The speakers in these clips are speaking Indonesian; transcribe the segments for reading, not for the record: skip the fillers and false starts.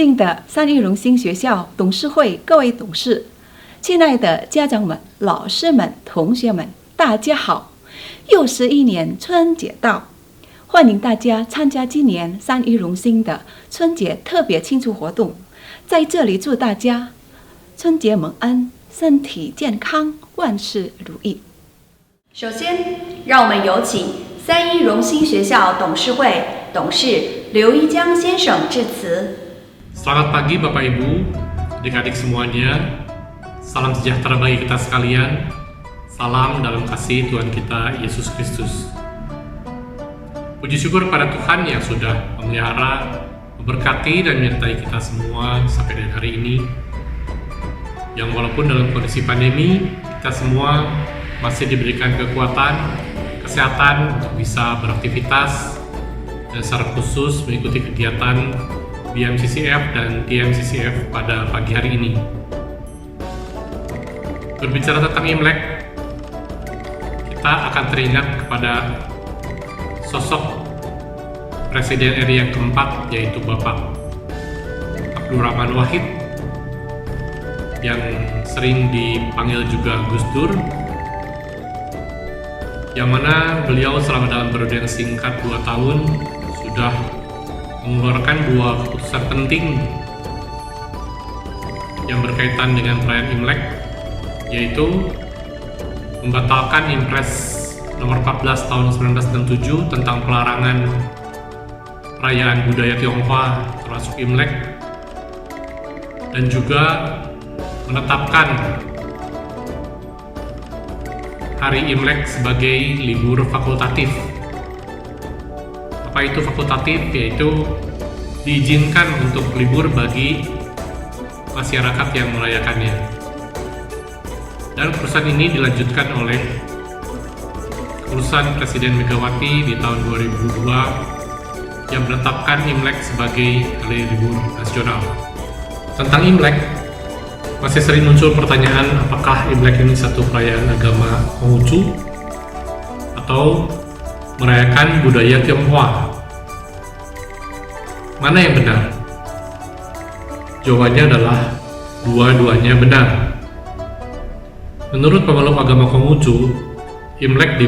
敬的三一荣新学校董事会各位董事，亲爱的家长们、老师们、同学们，大家好！又是一年春节到，欢迎大家参加今年三一荣新的春节特别庆祝活动。在这里祝大家春节蒙恩，身体健康，万事如意。首先，让我们有请三一荣新学校董事会董事刘一江先生致辞。Selamat pagi Bapak Ibu, adik-adik semuanya. Salam sejahtera bagi kita sekalian. Salam dalam kasih Tuhan kita Yesus Kristus. Puji syukur pada Tuhan yang sudah memelihara, memberkati dan menyertai kita semua sampai dengan hari ini. Yang walaupun dalam kondisi pandemi, kita semua masih diberikan kekuatan, kesehatan untuk bisa beraktivitas dan secara khusus mengikuti kegiatan BMCCF dan TMCCF pada pagi hari ini. Berbicara tentang Imlek, kita akan teringat kepada sosok Presiden RI yang keempat, yaitu Bapak Abdurrahman Wahid, yang sering dipanggil juga Gus Dur, yang mana beliau selama dalam periode yang singkat 2 tahun sudah mengeluarkan 2 keputusan penting yang berkaitan dengan perayaan Imlek, yaitu membatalkan Impres nomor 14 tahun 1967 tentang pelarangan perayaan budaya Tionghoa termasuk Imlek, dan juga menetapkan hari Imlek sebagai libur fakultatif. Apa itu fakultatif? Yaitu diizinkan untuk libur bagi masyarakat yang merayakannya. Dan keputusan ini dilanjutkan oleh keputusan Presiden Megawati di tahun 2002 yang menetapkan Imlek sebagai hari libur nasional. Tentang Imlek, masih sering muncul pertanyaan apakah Imlek ini satu perayaan agama Konghucu atau merayakan budaya Tionghoa. Mana yang benar? Jawabannya adalah dua-duanya benar. Menurut pemeluk agama Konghucu, Imlek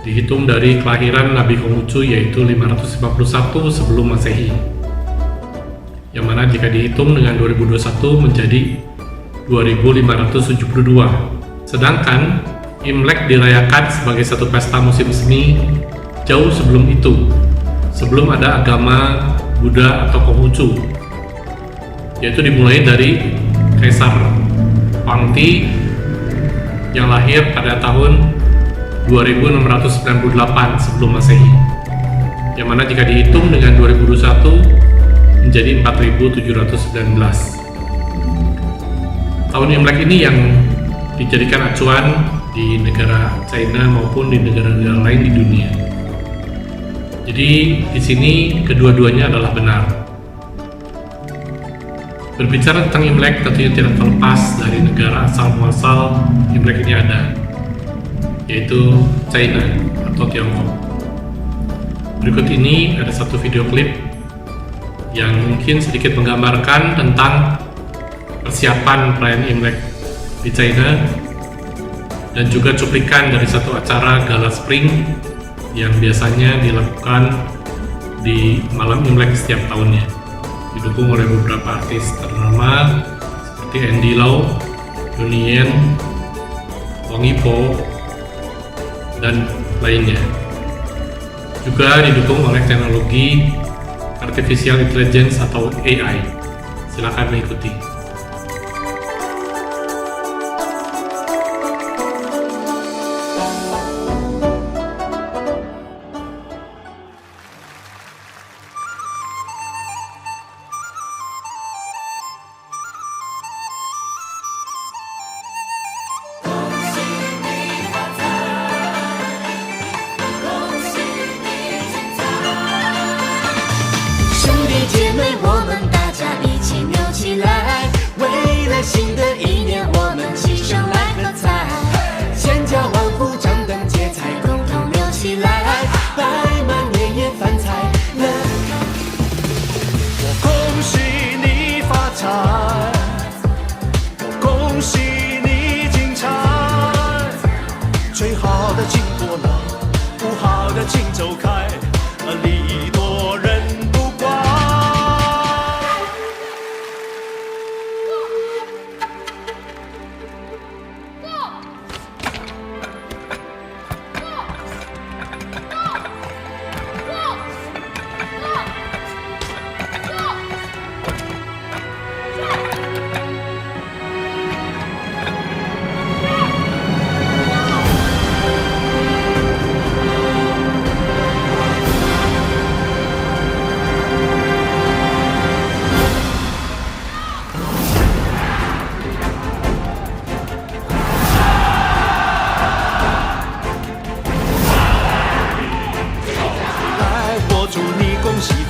dihitung dari kelahiran Nabi Konghucu, yaitu 551 sebelum Masehi. Yang mana jika dihitung dengan 2021 menjadi 2572. Sedangkan Imlek dirayakan sebagai satu pesta musim semi jauh sebelum itu, sebelum ada agama Buddha atau Konghucu, yaitu dimulai dari Kaisar Huangdi yang lahir pada tahun 2698 sebelum Masehi, yang mana jika dihitung dengan 2021 menjadi 4719. Tahun Imlek ini yang dijadikan acuan di negara China maupun di negara-negara lain di dunia. Jadi di sini kedua-duanya adalah benar. Berbicara tentang Imlek tentunya tidak terlepas dari negara asal muasal Imlek ini ada, yaitu China atau Tiongkok. Berikut ini ada satu video klip yang mungkin sedikit menggambarkan tentang persiapan perayaan Imlek di China, dan juga cuplikan dari satu acara Gala Spring yang biasanya dilakukan di malam Imlek setiap tahunnya, didukung oleh beberapa artis ternama seperti Andy Lau, Donnie Yen, Wang Yipo, dan lainnya. Juga didukung oleh teknologi Artificial Intelligence atau AI. Silakan mengikuti.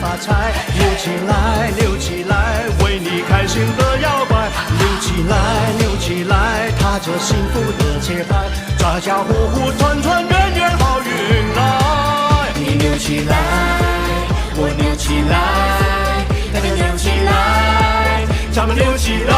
发财，扭起来，扭起来，为你开心的摇摆，扭起来，扭起来，踏着幸福的节拍，家家户户团团圆圆好运来。你扭起来，我扭起来，大家扭起来，咱们扭起来，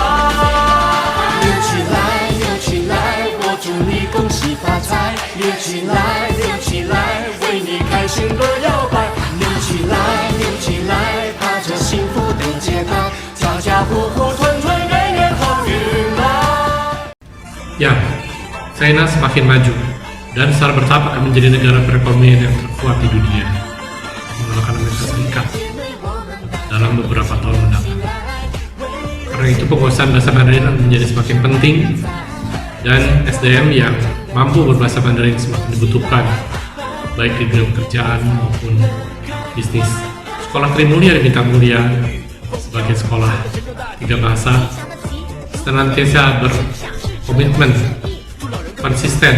扭起来，扭起来，我祝你恭喜发财，扭起来，扭起来，为你开心的摇摆，扭起来，扭起来，踏着幸福的节拍，家家户户团团圆圆好运来。Ya, China semakin maju dan secara bertahap akan menjadi negara perekonomian yang terkuat di dunia, mengalahkan Amerika Serikat dalam beberapa tahun mendatang. Karena itu penguasaan bahasa Mandarin akan menjadi semakin penting dan SDM yang mampu berbahasa Mandarin semakin dibutuhkan, baik di dunia pekerjaan maupun bisnis. Sekolah Trimulia di Bintang Mulia sebagai sekolah 3 bahasa senantiasa berkomitmen konsisten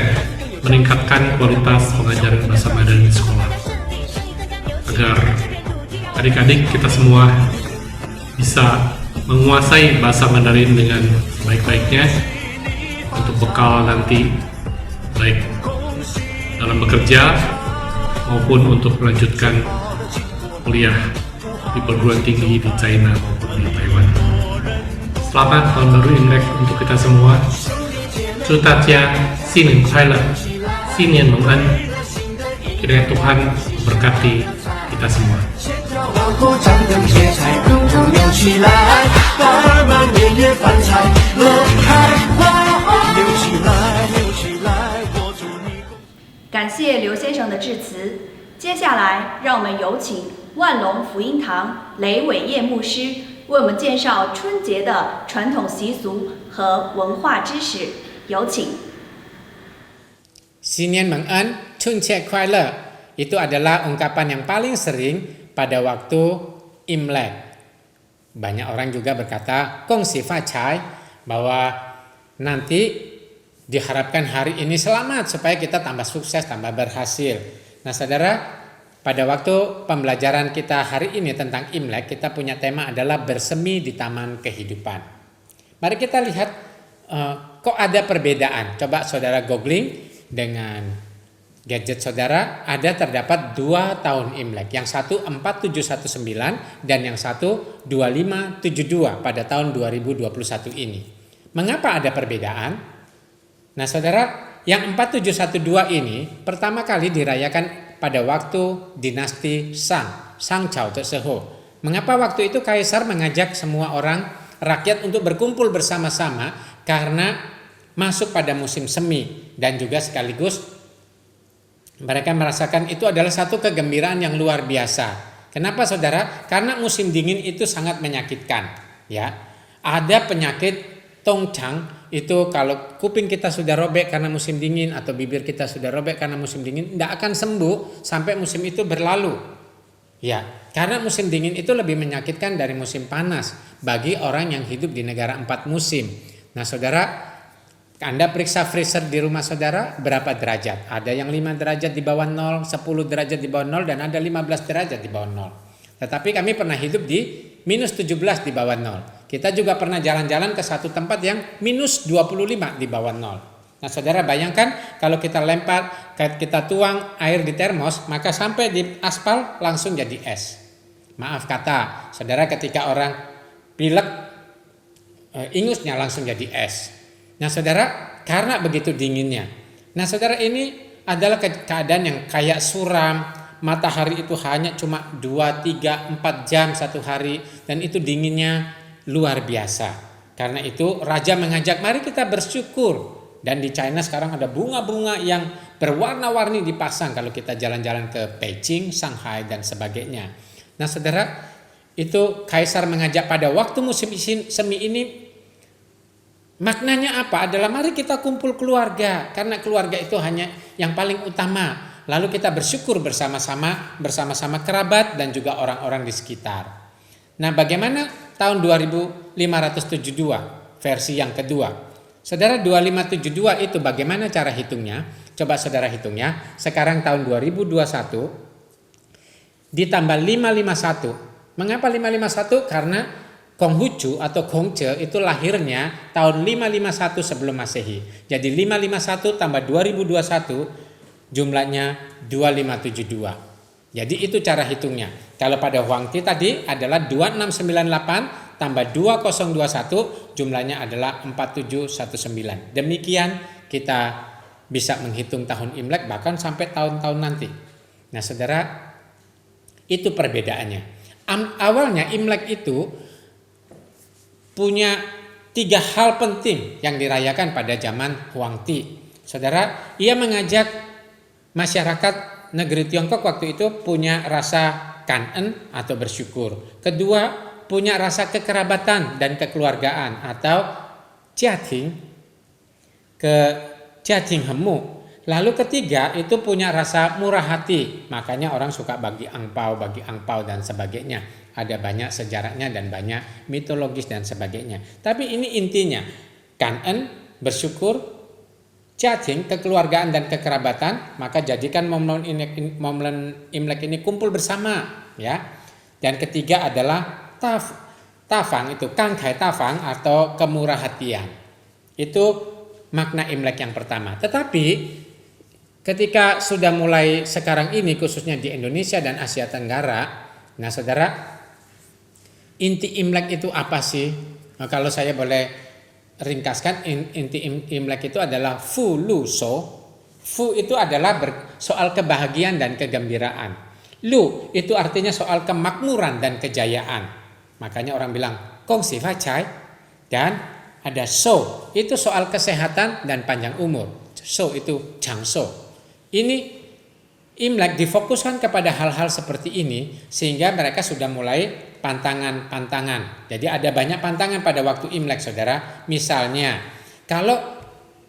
meningkatkan kualitas pengajaran bahasa Mandarin di sekolah agar adik-adik kita semua bisa menguasai bahasa Mandarin dengan sebaik-baiknya untuk bekal nanti baik dalam bekerja maupun untuk melanjutkan kuliah di perguruan tinggi di China maupun di Taiwan. Selamat tahun baru Imlek untuk kita semua. 祝大家新年快乐，新年蒙恩。Kiranya Tuhan memberkati kita semua. 往后张灯结彩，共同扭起来，花儿满年夜饭菜乐开花，扭起来，扭起来，我祝你。感谢刘先生的致辞。接下来，让我们有请万隆福音堂雷伟业牧师为我们介绍春节的传统习俗和文化知识。有请。Sinian Mengen, Chunche Kuala itu adalah ungkapan yang paling sering pada waktu Imlek. Banyak orang juga berkata Kong Si Fa Chai, bahwa nanti diharapkan hari ini selamat supaya kita tambah sukses, tambah berhasil. Nah saudara, pada waktu pembelajaran kita hari ini tentang Imlek, kita punya tema adalah bersemi di taman kehidupan. Mari kita lihat kok ada perbedaan. Coba saudara googling dengan gadget saudara, ada terdapat 2 tahun Imlek. Yang satu 4719 dan yang satu 2572 pada tahun 2021 ini. Mengapa ada perbedaan? Nah saudara, yang 4712 ini pertama kali dirayakan pada waktu dinasti Sang Chao Tseho. Mengapa waktu itu kaisar mengajak semua orang rakyat untuk berkumpul bersama-sama? Karena masuk pada musim semi dan juga sekaligus mereka merasakan itu adalah satu kegembiraan yang luar biasa. Kenapa saudara? Karena musim dingin itu sangat menyakitkan. Ya, ada penyakit tongchang itu kalau kuping kita sudah robek karena musim dingin atau bibir kita sudah robek karena musim dingin, tidak akan sembuh sampai musim itu berlalu. Ya, karena musim dingin itu lebih menyakitkan dari musim panas bagi orang yang hidup di negara 4 musim. Nah saudara, Anda periksa freezer di rumah saudara berapa derajat? Ada yang 5 derajat di bawah 0, 10 derajat di bawah 0, dan ada 15 derajat di bawah 0. Tetapi kami pernah hidup di minus 17 di bawah 0. Kita juga pernah jalan-jalan ke satu tempat yang minus 25 di bawah 0. Nah saudara bayangkan kalau kita lempar, kita tuang air di termos, maka sampai di aspal langsung jadi es. Maaf kata, saudara ketika orang pilek, ingusnya langsung jadi es. Nah saudara, karena begitu dinginnya. Nah saudara, ini adalah keadaan yang kayak suram. Matahari itu hanya cuma 2, 3, 4 jam satu hari. Dan itu dinginnya luar biasa. Karena itu raja mengajak, mari kita bersyukur. Dan di China sekarang ada bunga-bunga yang berwarna-warni dipasang kalau kita jalan-jalan ke Beijing, Shanghai dan sebagainya. Nah saudara, itu kaisar mengajak pada waktu musim semi ini. Maknanya apa? Adalah mari kita kumpul keluarga, karena keluarga itu hanya yang paling utama. Lalu kita bersyukur bersama-sama kerabat dan juga orang-orang di sekitar. Nah, bagaimana tahun 2572 versi yang kedua? Saudara, 2572 itu bagaimana cara hitungnya? Coba saudara hitungnya. Sekarang tahun 2021. ditambah 551. Mengapa 551? Karena Konghucu atau Gongce itu lahirnya tahun 551 sebelum Masehi. Jadi 551 tambah 2021 jumlahnya 2572. Jadi itu cara hitungnya. Kalau pada Huangti tadi adalah 2698 tambah 2021 jumlahnya adalah 4719. Demikian kita bisa menghitung tahun Imlek bahkan sampai tahun-tahun nanti. Nah saudara, itu perbedaannya. Awalnya Imlek itu punya 3 hal penting yang dirayakan pada zaman Huangti. Saudara, ia mengajak masyarakat negeri Tiongkok waktu itu punya rasa kan'en atau bersyukur. Kedua, punya rasa kekerabatan dan kekeluargaan atau jiating, jiating hemu. Lalu ketiga itu punya rasa murah hati. Makanya orang suka bagi angpau dan sebagainya. Ada banyak sejarahnya dan banyak mitologis dan sebagainya. Tapi ini intinya, kan'en, bersyukur, jiating, kekeluargaan dan kekerabatan, maka jadikan momen Imlek ini kumpul bersama, ya. Dan ketiga adalah tafang, itu kangkai tafang atau kemurah hatian. Itu makna Imlek yang pertama. Tetapi ketika sudah mulai sekarang ini khususnya di Indonesia dan Asia Tenggara, nah saudara, inti Imlek itu apa sih? Nah, kalau saya boleh ringkaskan, inti Imlek itu adalah Fu Lu So. Fu itu adalah soal kebahagiaan dan kegembiraan. Lu itu artinya soal kemakmuran dan kejayaan. Makanya orang bilang Kong Si Fa Cai. Dan ada So, itu soal kesehatan dan panjang umur. So itu Chang So. Ini Imlek difokuskan kepada hal-hal seperti ini sehingga mereka sudah mulai pantangan. Jadi ada banyak pantangan pada waktu Imlek saudara. Misalnya kalau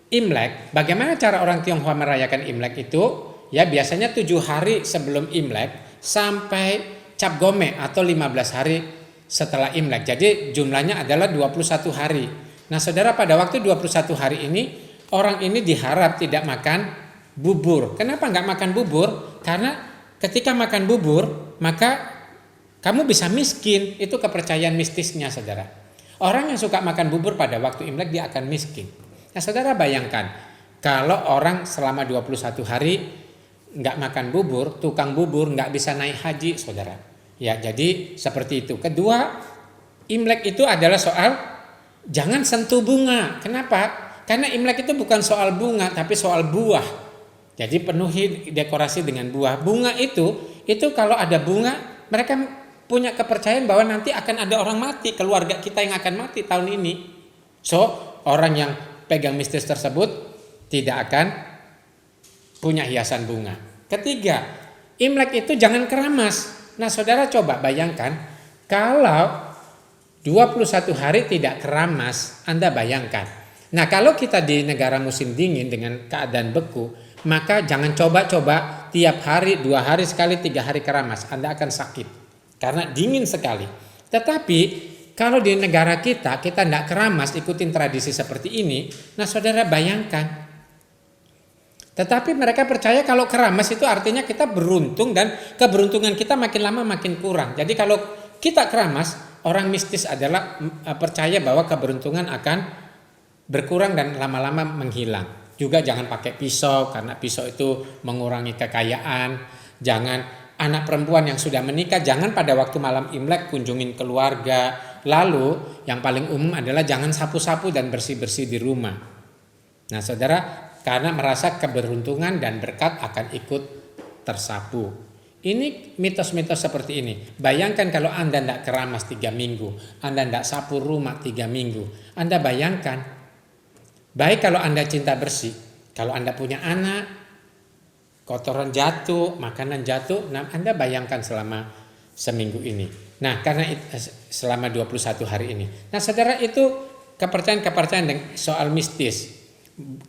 Imlek, bagaimana cara orang Tionghoa merayakan Imlek itu? Ya biasanya 7 hari sebelum Imlek sampai Cap Gome atau 15 hari setelah Imlek. Jadi jumlahnya adalah 21 hari. Nah saudara, pada waktu 21 hari ini orang ini diharap tidak makan bubur. Kenapa nggak makan bubur? Karena ketika makan bubur maka kamu bisa miskin. Itu kepercayaan mistisnya saudara. Orang yang suka makan bubur pada waktu Imlek dia akan miskin. Nah saudara bayangkan kalau orang selama 21 hari nggak makan bubur, tukang bubur nggak bisa naik haji saudara. Ya jadi seperti itu. Kedua, Imlek itu adalah soal jangan sentuh bunga. Kenapa? Karena Imlek itu bukan soal bunga tapi soal buah. Jadi penuhi dekorasi dengan buah. Bunga itu kalau ada bunga, mereka punya kepercayaan bahwa nanti akan ada orang mati, keluarga kita yang akan mati tahun ini. So, orang yang pegang mistis tersebut tidak akan punya hiasan bunga. Ketiga, Imlek itu jangan keramas. Nah, saudara coba bayangkan kalau 21 hari tidak keramas, Anda bayangkan. Nah, kalau kita di negara musim dingin dengan keadaan beku, maka jangan coba-coba tiap hari, 2 hari sekali, 3 hari keramas. Anda akan sakit karena dingin sekali. Tetapi kalau di negara kita tidak keramas, ikutin tradisi seperti ini. Nah saudara bayangkan. Tetapi mereka percaya kalau keramas itu artinya kita beruntung dan keberuntungan kita makin lama makin kurang. Jadi kalau kita keramas, orang mistis adalah percaya bahwa keberuntungan akan berkurang dan lama-lama menghilang. Juga jangan pakai pisau karena pisau itu mengurangi kekayaan. Jangan anak perempuan yang sudah menikah, jangan pada waktu malam Imlek kunjungin keluarga. Lalu yang paling umum adalah jangan sapu-sapu dan bersih-bersih di rumah. Nah saudara, karena merasa keberuntungan dan berkat akan ikut tersapu. Ini mitos-mitos seperti ini. Bayangkan kalau Anda tidak keramas 3 minggu, Anda tidak sapu rumah 3 minggu. Anda bayangkan. Baik kalau Anda cinta bersih, kalau Anda punya anak, kotoran jatuh, makanan jatuh, nah Anda bayangkan selama seminggu ini. Nah karena selama 21 hari ini. Nah saudara, itu kepercayaan soal mistis.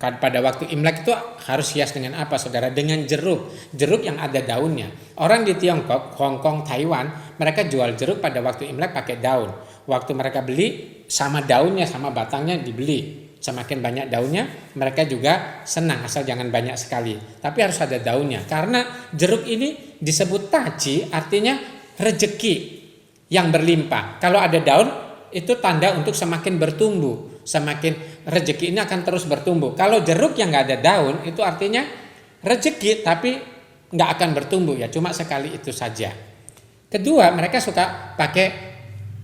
Pada waktu Imlek itu harus hias dengan apa saudara? Dengan jeruk yang ada daunnya. Orang di Tiongkok, Hong Kong, Taiwan, mereka jual jeruk pada waktu Imlek pakai daun. Waktu mereka beli sama daunnya, sama batangnya dibeli. Semakin banyak daunnya, mereka juga senang asal jangan banyak sekali. Tapi harus ada daunnya. Karena jeruk ini disebut taji, artinya rejeki yang berlimpah. Kalau ada daun, itu tanda untuk semakin bertumbuh, semakin rejeki ini akan terus bertumbuh. Kalau jeruk yang nggak ada daun, itu artinya rejeki tapi nggak akan bertumbuh, ya cuma sekali itu saja. Kedua, mereka suka pakai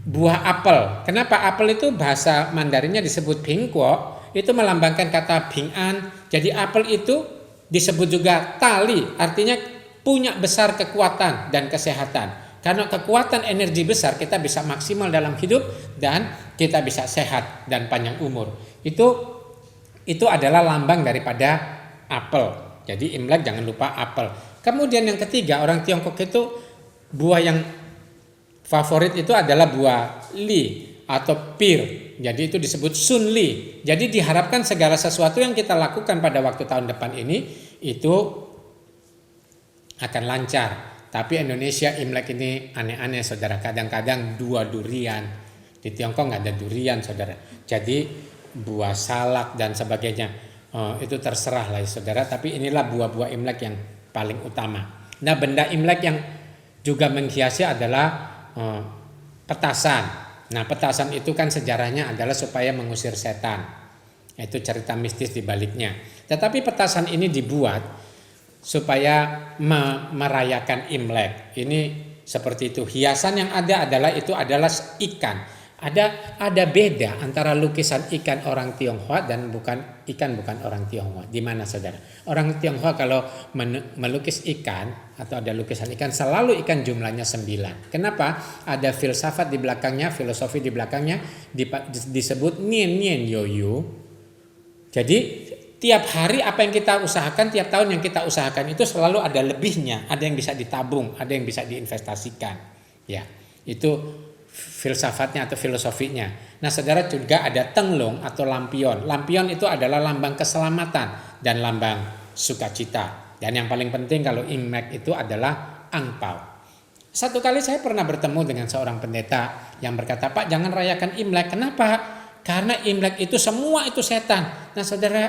buah apel. Kenapa? Apel itu bahasa Mandarinnya disebut bingkuo, itu melambangkan kata bing'an. Jadi apel itu disebut juga tali, artinya punya besar kekuatan dan kesehatan. Karena kekuatan energi besar, kita bisa maksimal dalam hidup dan kita bisa sehat dan panjang umur. Itu adalah lambang daripada apel. Jadi Imlek jangan lupa apel. Kemudian yang ketiga, orang Tiongkok itu buah yang favorit itu adalah buah li atau pir. Jadi itu disebut sun li. Jadi diharapkan segala sesuatu yang kita lakukan pada waktu tahun depan ini itu akan lancar. Tapi Indonesia Imlek ini aneh-aneh, saudara. Kadang-kadang 2 durian. Di Tiongkok nggak ada durian, saudara. Jadi buah salak dan sebagainya itu terserah lah, saudara. Tapi inilah buah-buah Imlek yang paling utama. Nah, benda Imlek yang juga menghiasi adalah petasan. Nah, petasan itu kan sejarahnya adalah supaya mengusir setan. Itu cerita mistis di baliknya. Tetapi petasan ini dibuat supaya merayakan Imlek. Ini seperti itu. Hiasan yang ada adalah ikan. Ada beda antara lukisan ikan orang Tionghoa dan bukan orang Tionghoa. Di mana, saudara? Orang Tionghoa kalau melukis ikan atau ada lukisan ikan, selalu ikan jumlahnya 9. Kenapa? Ada filsafat di belakangnya, filosofi di belakangnya, disebut nien nien yoyu. Jadi tiap hari apa yang kita usahakan, tiap tahun yang kita usahakan itu selalu ada lebihnya, ada yang bisa ditabung, ada yang bisa diinvestasikan. Ya, itu filsafatnya atau filosofinya. Nah, saudara, juga ada tenglong atau lampion. Lampion itu adalah lambang keselamatan dan lambang sukacita. Dan yang paling penting kalau Imlek itu adalah angpau. Satu kali saya pernah bertemu dengan seorang pendeta yang berkata, "Pak, jangan rayakan Imlek." Kenapa? Karena Imlek itu semua itu setan. Nah, saudara,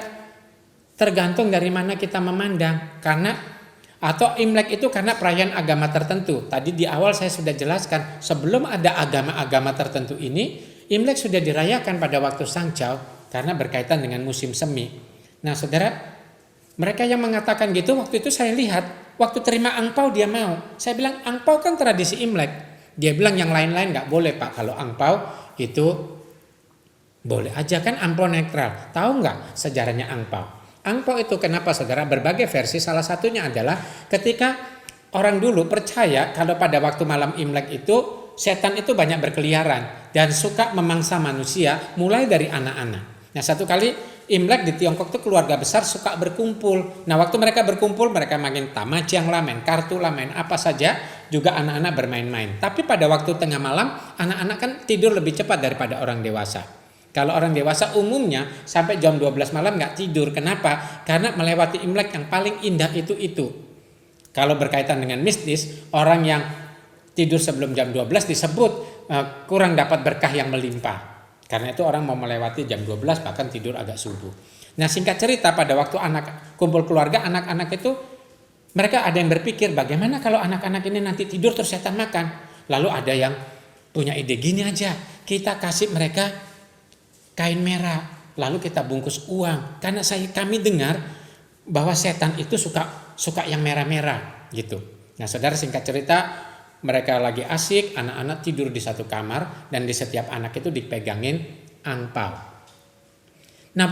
tergantung dari mana kita memandang. Atau Imlek itu karena perayaan agama tertentu. Tadi di awal saya sudah jelaskan, sebelum ada agama-agama tertentu ini, Imlek sudah dirayakan pada waktu Sangcau karena berkaitan dengan musim semi. Nah, saudara, mereka yang mengatakan gitu, waktu itu saya lihat, waktu terima angpau dia mau. Saya bilang, angpau kan tradisi Imlek. Dia bilang yang lain-lain nggak boleh, Pak. Kalau angpau itu boleh aja, kan angpau netral. Tahu nggak sejarahnya angpau? Angpau itu kenapa, saudara? Berbagai versi, salah satunya adalah ketika orang dulu percaya kalau pada waktu malam Imlek itu setan itu banyak berkeliaran dan suka memangsa manusia, mulai dari anak-anak. Nah, satu kali Imlek di Tiongkok itu keluarga besar suka berkumpul. Nah, waktu mereka berkumpul, mereka main tamajang lah, main kartu lah, main apa saja, juga anak-anak bermain-main. Tapi pada waktu tengah malam, anak-anak kan tidur lebih cepat daripada orang dewasa. Kalau orang dewasa umumnya sampai jam 12 malam nggak tidur. Kenapa? Karena melewati Imlek yang paling indah itu. Kalau berkaitan dengan mistis, orang yang tidur sebelum jam 12 disebut kurang dapat berkah yang melimpah. Karena itu orang mau melewati jam 12 bahkan tidur agak subuh. Nah, singkat cerita, pada waktu anak kumpul keluarga, anak-anak itu mereka ada yang berpikir bagaimana kalau anak-anak ini nanti tidur terus setan makan. Lalu ada yang punya ide, gini aja, kita kasih mereka kain merah, lalu kita bungkus uang. Karena kami dengar bahwa setan itu suka yang merah-merah gitu. Nah, saudara, singkat cerita, mereka lagi asik, anak-anak tidur di satu kamar dan di setiap anak itu dipegangin angpau. Nah,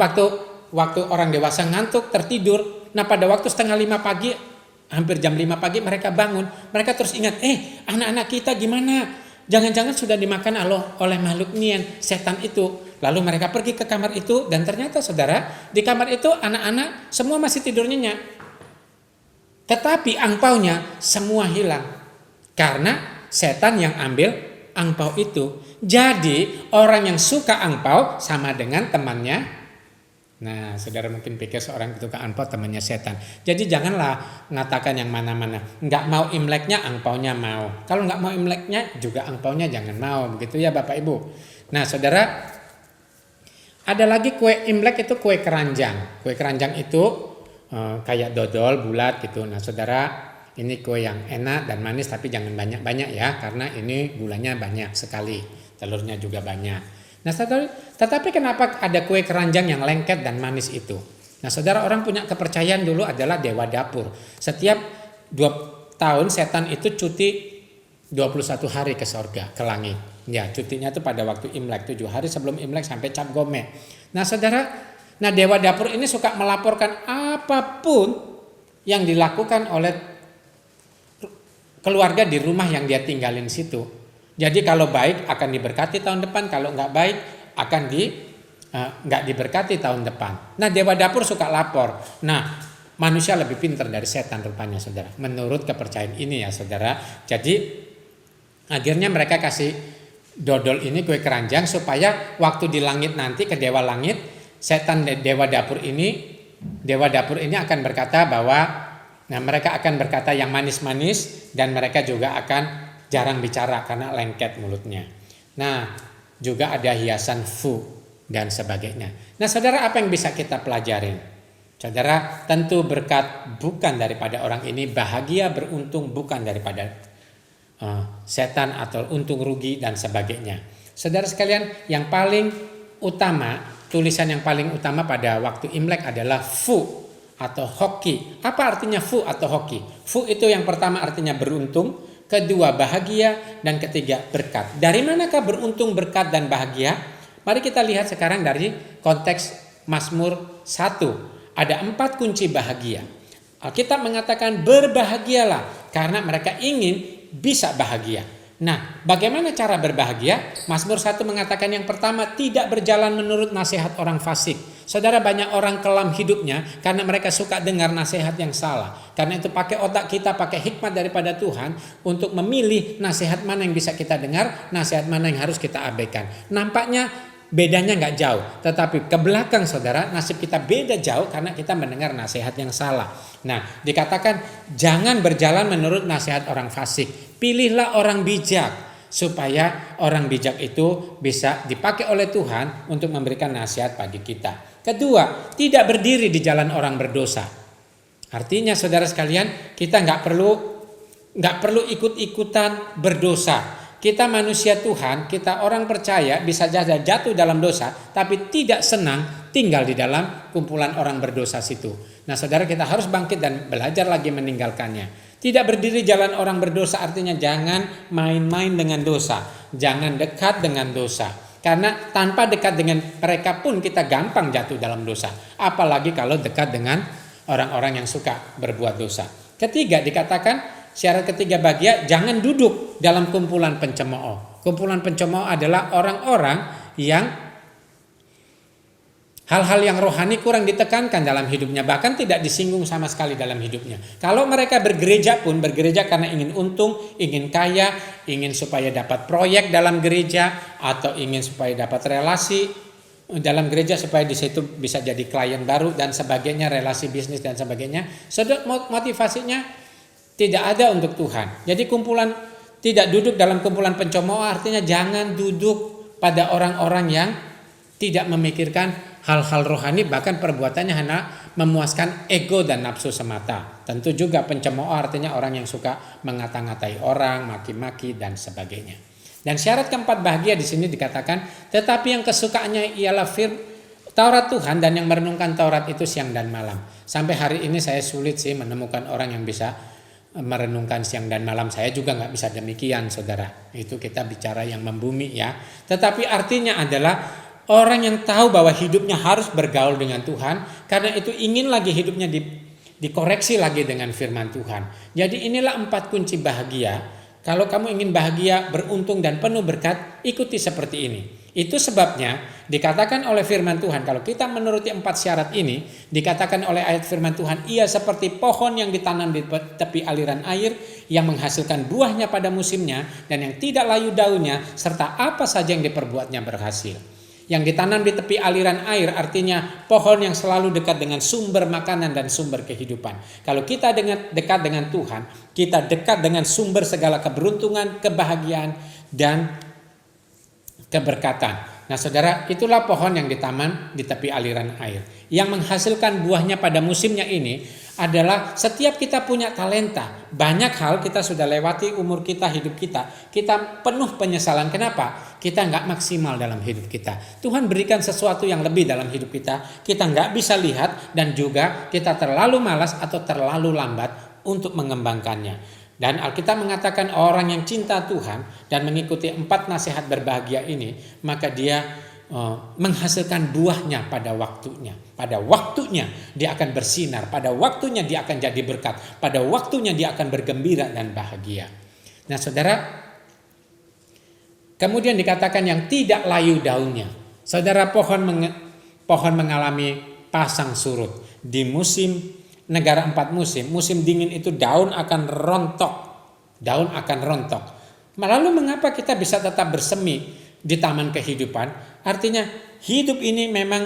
waktu orang dewasa ngantuk tertidur, nah pada waktu 4:30 pagi, hampir jam 5 pagi mereka bangun, mereka terus ingat, anak-anak kita gimana? Jangan-jangan sudah dimakan oleh makhluk nien, setan itu. Lalu mereka pergi ke kamar itu dan ternyata, saudara, di kamar itu anak-anak semua masih tidur nyenyak. Tetapi angpaunya semua hilang. Karena setan yang ambil angpau itu. Jadi orang yang suka angpau sama dengan temannya. Nah, saudara mungkin pikir seorang itu suka angpau temannya setan. Jadi janganlah ngatakan yang mana-mana. Nggak mau Imleknya, angpaunya mau. Kalau nggak mau Imleknya, juga angpaunya jangan mau. Begitu ya Bapak Ibu. Nah, saudara, ada lagi kue Imlek itu kue keranjang. Kue keranjang itu kayak dodol bulat gitu. Nah, saudara, ini kue yang enak dan manis tapi jangan banyak-banyak ya, karena ini gulanya banyak sekali, telurnya juga banyak. Nah, tetapi kenapa ada kue keranjang yang lengket dan manis itu? Nah, saudara, orang punya kepercayaan dulu adalah dewa dapur. Setiap 2 tahun setan itu cuti 21 hari ke sorga, ke langit. Ya, cutinya itu pada waktu Imlek, 7 hari sebelum Imlek sampai Cap Gome. Nah, saudara, dewa dapur ini suka melaporkan apapun yang dilakukan oleh keluarga di rumah yang dia tinggalin situ. Jadi kalau baik akan diberkati tahun depan, kalau nggak baik akan nggak diberkati tahun depan. Nah, dewa dapur suka lapor. Nah, manusia lebih pintar dari setan rupanya, saudara. Menurut kepercayaan ini ya, saudara. Jadi akhirnya mereka kasih dodol ini, kue keranjang, supaya waktu di langit nanti ke dewa langit, setan dewa dapur ini akan berkata bahwa mereka akan berkata yang manis-manis, dan mereka juga akan jarang bicara karena lengket mulutnya. Nah, juga ada hiasan fu dan sebagainya. Nah, saudara, apa yang bisa kita pelajarin? Saudara, tentu berkat bukan daripada orang ini, bahagia beruntung bukan daripada setan atau untung rugi dan sebagainya. Saudara sekalian, yang paling utama, tulisan yang paling utama pada waktu Imlek adalah fu atau hoki. Apa artinya fu atau hoki? Fu itu yang pertama artinya beruntung, kedua bahagia, dan ketiga berkat. Dari manakah beruntung, berkat, dan bahagia? Mari kita lihat sekarang dari konteks Mazmur 1. Ada 4 kunci bahagia. Alkitab mengatakan berbahagialah karena mereka ingin bisa bahagia. Nah, bagaimana cara berbahagia? Mazmur 1 mengatakan yang pertama, tidak berjalan menurut nasihat orang fasik. Saudara, banyak orang kelam hidupnya karena mereka suka dengar nasihat yang salah. Karena itu pakai otak kita, pakai hikmat daripada Tuhan untuk memilih nasihat mana yang bisa kita dengar, nasihat mana yang harus kita abaikan. Nampaknya bedanya nggak jauh, tetapi ke belakang, saudara, nasib kita beda jauh karena kita mendengar nasihat yang salah. Nah, dikatakan jangan berjalan menurut nasihat orang fasik. Pilihlah orang bijak, supaya orang bijak itu bisa dipakai oleh Tuhan untuk memberikan nasihat bagi kita. Kedua, tidak berdiri di jalan orang berdosa. Artinya, saudara sekalian, kita nggak perlu ikut-ikutan berdosa. Kita manusia Tuhan, kita orang percaya bisa jatuh dalam dosa, tapi tidak senang tinggal di dalam kumpulan orang berdosa situ. Nah, saudara, kita harus bangkit dan belajar lagi meninggalkannya. Tidak berdiri jalan orang berdosa artinya jangan main-main dengan dosa, jangan dekat dengan dosa. Karena tanpa dekat dengan mereka pun kita gampang jatuh dalam dosa. Apalagi kalau dekat dengan orang-orang yang suka berbuat dosa. Ketiga, dikatakan syarat ketiga bahagia, jangan duduk dalam kumpulan pencemooh. Kumpulan pencemooh adalah orang-orang yang hal-hal yang rohani kurang ditekankan dalam hidupnya, bahkan tidak disinggung sama sekali dalam hidupnya. Kalau mereka bergereja pun bergereja karena ingin untung, ingin kaya, ingin supaya dapat proyek dalam gereja, atau ingin supaya dapat relasi dalam gereja supaya di situ bisa jadi klien baru dan sebagainya, relasi bisnis dan sebagainya. Motivasinya tidak ada untuk Tuhan. Jadi tidak duduk dalam kumpulan pencemooh artinya jangan duduk pada orang-orang yang tidak memikirkan hal-hal rohani, bahkan perbuatannya hanya memuaskan ego dan nafsu semata. Tentu juga pencemooh artinya orang yang suka mengata-ngatai orang, maki-maki dan sebagainya. Dan syarat keempat bahagia di sini dikatakan, tetapi yang kesukaannya ialah Taurat Tuhan dan yang merenungkan Taurat itu siang dan malam. Sampai hari ini saya sulit sih menemukan orang yang bisa merenungkan siang dan malam. Saya juga nggak bisa demikian, saudara. Itu kita bicara yang membumi ya. Tetapi artinya adalah orang yang tahu bahwa hidupnya harus bergaul dengan Tuhan, karena itu ingin lagi hidupnya dikoreksi lagi dengan firman Tuhan. Jadi inilah 4 kunci bahagia. Kalau kamu ingin bahagia, beruntung dan penuh berkat, ikuti seperti ini. Itu sebabnya dikatakan oleh firman Tuhan, kalau kita menuruti 4 syarat ini, dikatakan oleh ayat firman Tuhan, ia seperti pohon yang ditanam di tepi aliran air, yang menghasilkan buahnya pada musimnya, dan yang tidak layu daunnya, serta apa saja yang diperbuatnya berhasil. Yang ditanam di tepi aliran air artinya pohon yang selalu dekat dengan sumber makanan dan sumber kehidupan. Kalau kita dekat dengan Tuhan, kita dekat dengan sumber segala keberuntungan, kebahagiaan, dan keberkatan. Nah, saudara, itulah pohon yang ditanam di tepi aliran air. Yang menghasilkan buahnya pada musimnya ini adalah setiap kita punya talenta. Banyak hal kita sudah lewati umur kita, hidup kita. Kita penuh penyesalan. Kenapa? Kita nggak maksimal dalam hidup kita. Tuhan berikan sesuatu yang lebih dalam hidup kita. Kita nggak bisa lihat dan juga kita terlalu malas atau terlalu lambat untuk mengembangkannya. Dan Alkitab mengatakan orang yang cinta Tuhan dan mengikuti 4 nasihat berbahagia ini, maka dia menghasilkan buahnya pada waktunya. Pada waktunya dia akan bersinar, pada waktunya dia akan jadi berkat, pada waktunya dia akan bergembira dan bahagia. Nah saudara, kemudian dikatakan yang tidak layu daunnya. Saudara, pohon mengalami pasang surut. Di musim negara 4 musim, musim dingin itu daun akan rontok. Daun akan rontok. Lalu mengapa kita bisa tetap bersemi di taman kehidupan? Artinya hidup ini memang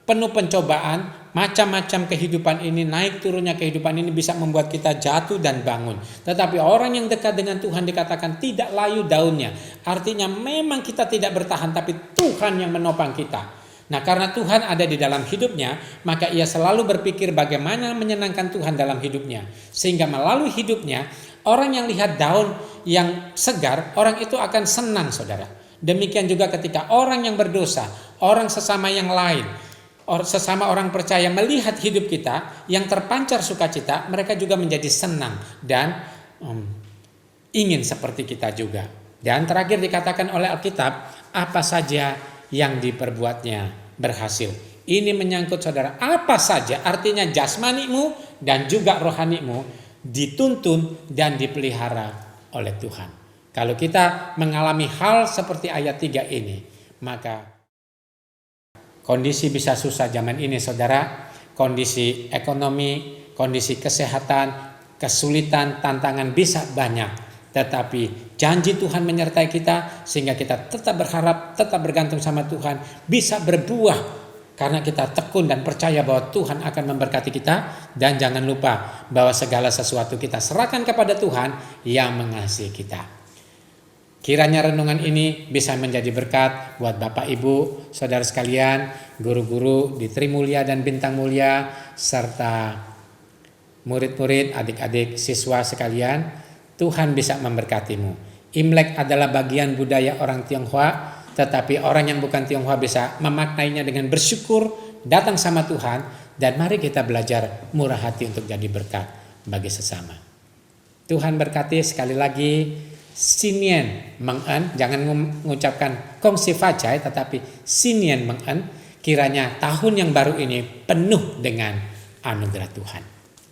penuh pencobaan, macam-macam kehidupan ini, naik turunnya kehidupan ini bisa membuat kita jatuh dan bangun. Tetapi orang yang dekat dengan Tuhan dikatakan tidak layu daunnya. Artinya memang kita tidak bertahan, tapi Tuhan yang menopang kita. Nah karena Tuhan ada di dalam hidupnya, maka ia selalu berpikir bagaimana menyenangkan Tuhan dalam hidupnya. Sehingga melalui hidupnya, orang yang lihat daun yang segar, orang itu akan senang saudara. Demikian juga ketika orang yang berdosa, orang sesama yang lain, sesama orang percaya melihat hidup kita yang terpancar sukacita, mereka juga menjadi senang dan ingin seperti kita juga. Dan terakhir dikatakan oleh Alkitab, apa saja yang diperbuatnya berhasil. Ini menyangkut saudara, apa saja, artinya jasmanimu dan juga rohanimu dituntun dan dipelihara oleh Tuhan. Kalau kita mengalami hal seperti ayat 3 ini, maka kondisi bisa susah zaman ini saudara. Kondisi ekonomi, kondisi kesehatan, kesulitan, tantangan bisa banyak. Tetapi janji Tuhan menyertai kita sehingga kita tetap berharap, tetap bergantung sama Tuhan. Bisa berbuah karena kita tekun dan percaya bahwa Tuhan akan memberkati kita. Dan jangan lupa bahwa segala sesuatu kita serahkan kepada Tuhan yang mengasihi kita. Kiranya renungan ini bisa menjadi berkat buat Bapak Ibu, saudara sekalian, guru-guru di Trimulya dan Bintang Mulia, serta murid-murid, adik-adik, siswa sekalian. Tuhan bisa memberkatimu. Imlek adalah bagian budaya orang Tionghoa, tetapi orang yang bukan Tionghoa bisa memaknainya dengan bersyukur, datang sama Tuhan, dan mari kita belajar murah hati untuk jadi berkat bagi sesama. Tuhan berkati sekali lagi. Sinien mengen, jangan mengucapkan kong si facai, tetapi sinien mengen. Kiranya tahun yang baru ini penuh dengan anugerah Tuhan.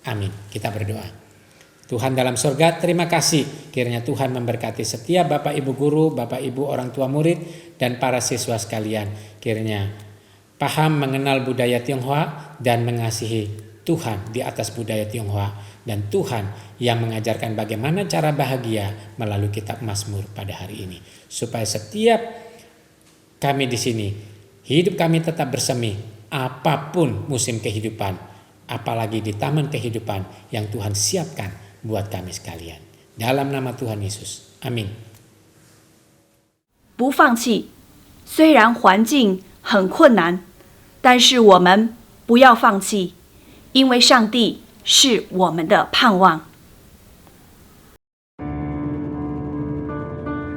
Amin. Kita berdoa. Tuhan dalam surga, terima kasih. Kiranya Tuhan memberkati setiap Bapak Ibu guru, Bapak Ibu orang tua murid, dan para siswa sekalian. Kiranya paham mengenal budaya Tionghoa dan mengasihi Tuhan di atas budaya Tionghoa. Dan Tuhan yang mengajarkan bagaimana cara bahagia melalui kitab Mazmur pada hari ini. Supaya setiap kami di sini, hidup kami tetap bersemi apapun musim kehidupan. Apalagi di taman kehidupan yang Tuhan siapkan buat kami sekalian. Dalam nama Tuhan Yesus. Amin. 不放弃，虽然环境很困难，但是我们不要放弃，因为上帝是我们的盼望。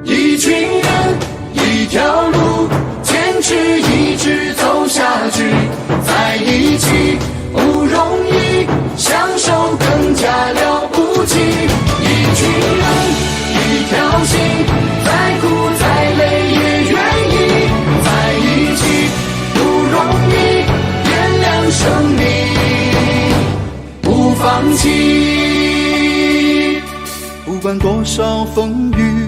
一群人，一条路，坚持一直走下去，在一起不容易，享受更加了不起。一群人，一条心，再苦再累也愿意，在一起不容易，点亮生命，不放弃。不管多少风雨，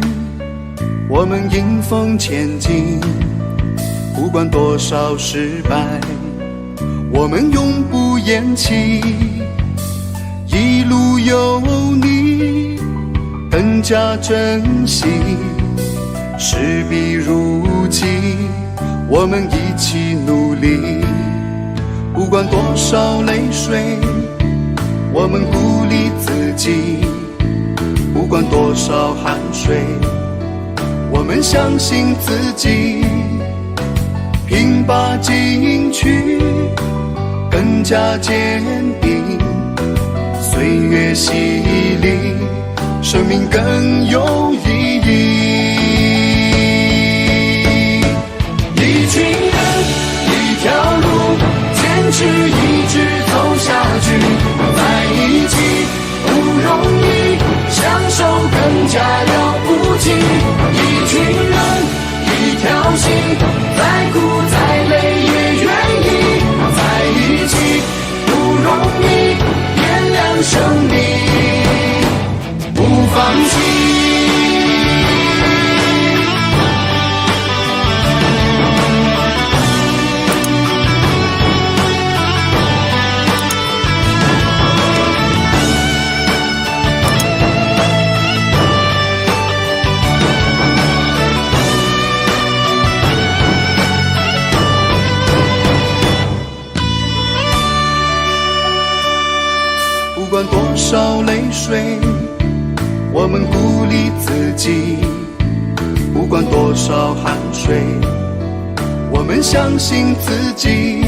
我们迎风前进，不管多少失败，我们永不言弃。一路有你，更加珍惜，势必如期，我们一起努力。不管多少泪水，我们鼓励自己，不管多少汗水，我们相信自己，拼吧进取，更加坚定，越洗礼，生命更有意义。一群人，一条路，坚持一直走下去，在一起不容易，享受更加了不起。一群人，一条心，再苦再累也愿意，在一起不容易，点亮生命，不放弃。不管多少泪水，我们鼓励自己；不管多少汗水，我们相信自己。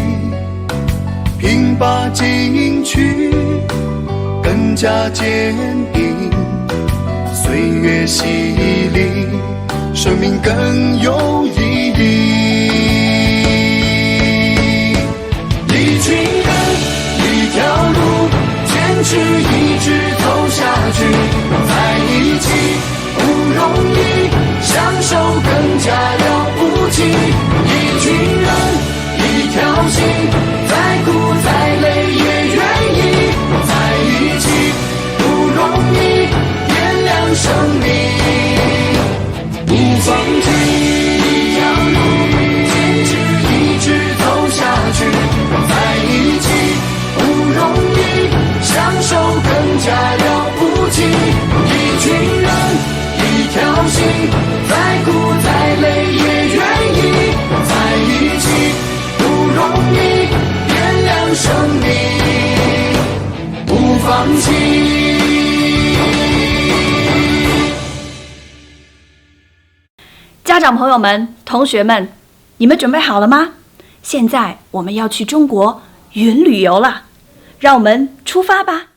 拼吧进取，更加坚定。岁月洗礼，生命更有意义。一群人，一条路，坚持一直走下去，在一起不容易，享受更加了不起。一群人，一条心，再苦再累也愿意，在一起不容易，点亮生命，不放弃。一条路，坚持一直走下去，在一起不容易，享受更加了不起。一群人，一条心，再苦再累也愿意，在一起不容易，点亮生命，不放弃。家长朋友们、同学们，你们准备好了吗？现在我们要去中国云旅游了，让我们出发吧。